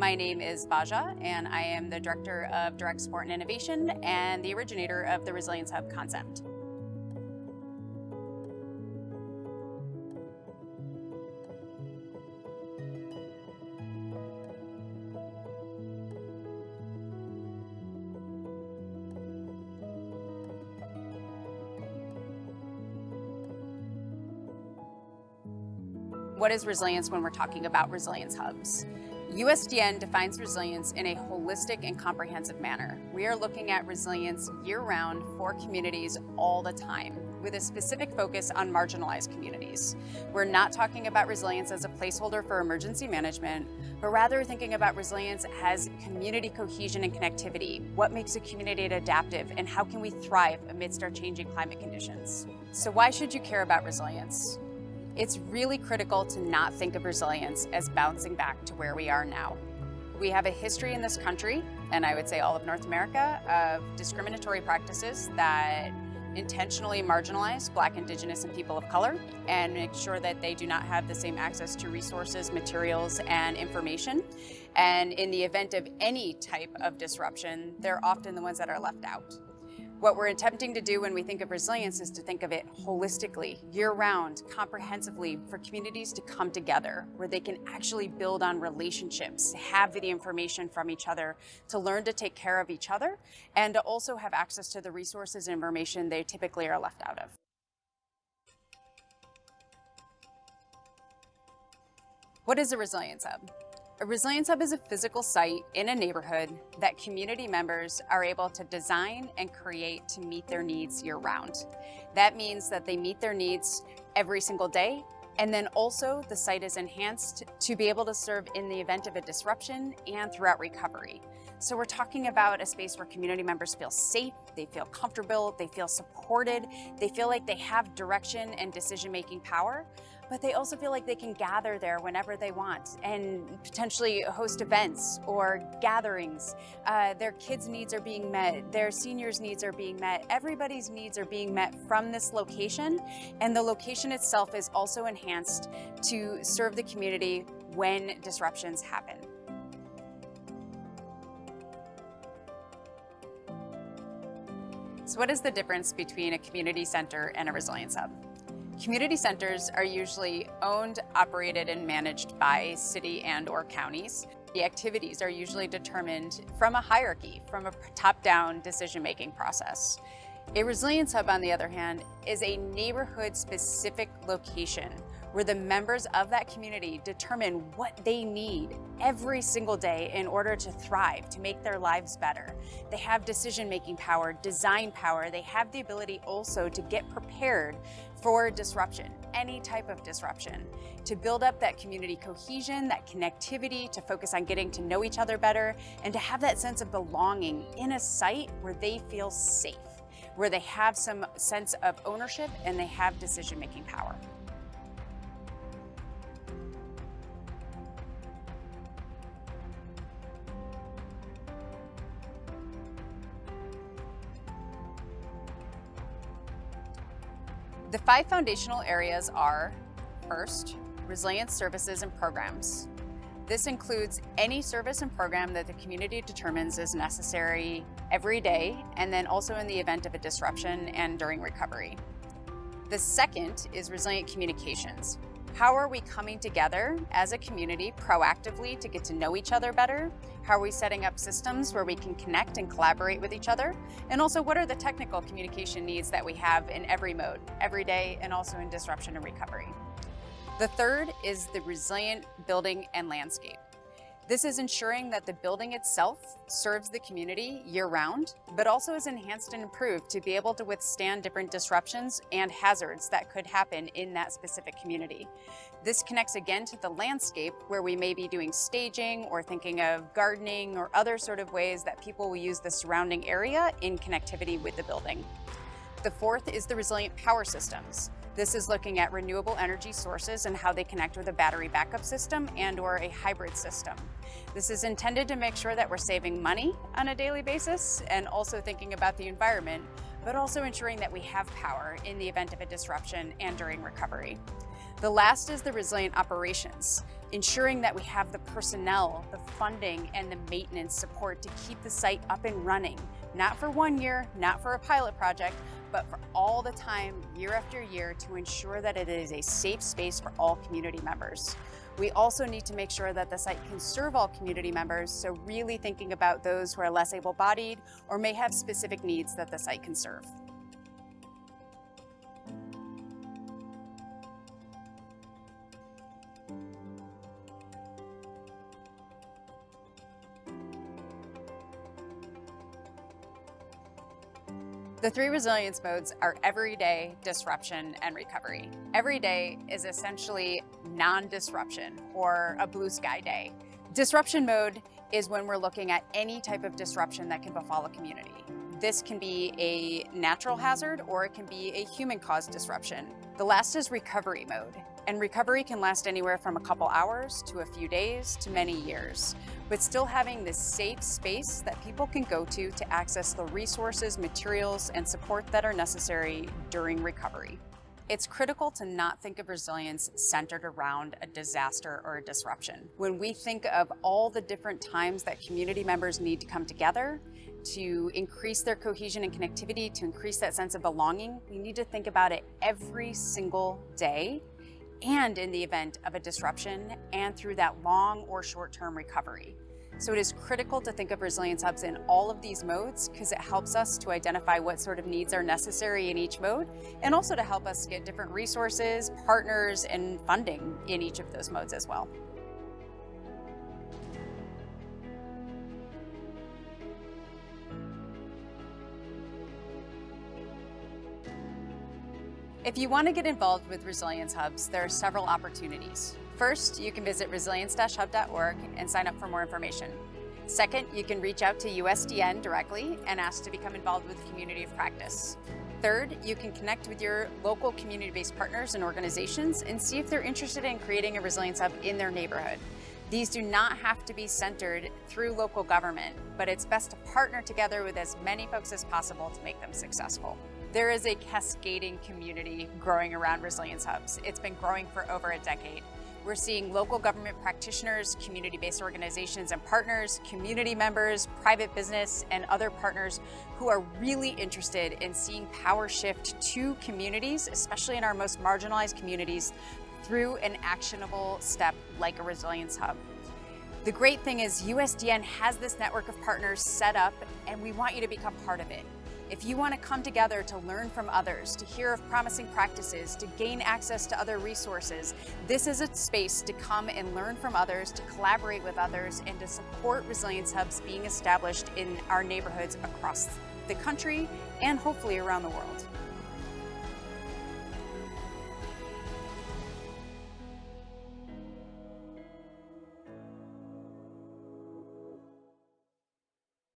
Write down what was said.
My name is Baja, and I am the Director of Direct Support and Innovation and the originator of the Resilience Hub concept. What is resilience when we're talking about resilience hubs? USDN defines resilience in a holistic and comprehensive manner. We are looking at resilience year-round for communities all the time, with a specific focus on marginalized communities. We're not talking about resilience as a placeholder for emergency management, but rather thinking about resilience as community cohesion and connectivity. What makes a community adaptive, and how can we thrive amidst our changing climate conditions? So why should you care about resilience? It's really critical to not think of resilience as bouncing back to where we are now. We have a history in this country, and I would say all of North America, of discriminatory practices that intentionally marginalize Black, Indigenous, and people of color and make sure that they do not have the same access to resources, materials, and information. And in the event of any type of disruption, they're often the ones that are left out. What we're attempting to do when we think of resilience is to think of it holistically, year-round, comprehensively, for communities to come together, where they can actually build on relationships, have the information from each other, to learn to take care of each other, and to also have access to the resources and information they typically are left out of. What is a resilience hub? A resilience hub is a physical site in a neighborhood that community members are able to design and create to meet their needs year-round. That means that they meet their needs every single day, and then also the site is enhanced to be able to serve in the event of a disruption and throughout recovery. So we're talking about a space where community members feel safe, they feel comfortable, they feel supported, they feel like they have direction and decision-making power, but they also feel like they can gather there whenever they want and potentially host events or gatherings. Their kids' needs are being met, their seniors' needs are being met, everybody's needs are being met from this location, and the location itself is also enhanced to serve the community when disruptions happen. So what is the difference between a community center and a resilience hub? Community centers are usually owned, operated, and managed by city and/or counties. The activities are usually determined from a hierarchy, from a top-down decision-making process. A resilience hub, on the other hand, is a neighborhood-specific location where the members of that community determine what they need every single day in order to thrive, to make their lives better. They have decision-making power, design power. They have the ability also to get prepared for disruption, any type of disruption, to build up that community cohesion, that connectivity, to focus on getting to know each other better, and to have that sense of belonging in a site where they feel safe, where they have some sense of ownership and they have decision-making power. The 5 foundational areas are, first, resilience services and programs. This includes any service and program that the community determines is necessary every day, and then also in the event of a disruption and during recovery. The second is resilient communications. How are we coming together as a community proactively to get to know each other better? How are we setting up systems where we can connect and collaborate with each other? And also, what are the technical communication needs that we have in every mode, every day, and also in disruption and recovery? The third is the resilient building and landscape. This is ensuring that the building itself serves the community year-round, but also is enhanced and improved to be able to withstand different disruptions and hazards that could happen in that specific community. This connects again to the landscape, where we may be doing staging or thinking of gardening or other sort of ways that people will use the surrounding area in connectivity with the building. The fourth is the resilient power systems. This is looking at renewable energy sources and how they connect with a battery backup system and/or a hybrid system. This is intended to make sure that we're saving money on a daily basis and also thinking about the environment, but also ensuring that we have power in the event of a disruption and during recovery. The last is the resilient operations. ensuring that we have the personnel, the funding, and the maintenance support to keep the site up and running, not for 1 year, not for a pilot project, but for all the time, year after year, to ensure that it is a safe space for all community members. We also need to make sure that the site can serve all community members, so really thinking about those who are less able-bodied or may have specific needs that the site can serve. The 3 resilience modes are everyday, disruption, and recovery. Every day is essentially non-disruption or a blue sky day. Disruption mode is when we're looking at any type of disruption that can befall a community. This can be a natural hazard or it can be a human-caused disruption. The last is recovery mode, and recovery can last anywhere from a couple hours to a few days to many years, but still having this safe space that people can go to access the resources, materials, and support that are necessary during recovery. It's critical to not think of resilience centered around a disaster or a disruption. When we think of all the different times that community members need to come together to increase their cohesion and connectivity, to increase that sense of belonging, we need to think about it every single day and in the event of a disruption and through that long or short-term recovery. So it is critical to think of resilience hubs in all of these modes because it helps us to identify what sort of needs are necessary in each mode, and also to help us get different resources, partners, and funding in each of those modes as well. If you want to get involved with Resilience Hubs, there are several opportunities. First, you can visit resilience-hub.org and sign up for more information. Second, you can reach out to USDN directly and ask to become involved with the community of practice. Third, you can connect with your local community-based partners and organizations and see if they're interested in creating a Resilience Hub in their neighborhood. These do not have to be centered through local government, but it's best to partner together with as many folks as possible to make them successful. There is a cascading community growing around Resilience Hubs. It's been growing for over a decade. We're seeing local government practitioners, community-based organizations and partners, community members, private business, and other partners who are really interested in seeing power shift to communities, especially in our most marginalized communities, through an actionable step like a Resilience Hub. The great thing is USDN has this network of partners set up, and we want you to become part of it. If you want to come together to learn from others, to hear of promising practices, to gain access to other resources, this is a space to come and learn from others, to collaborate with others, and to support Resilience Hubs being established in our neighborhoods across the country and hopefully around the world.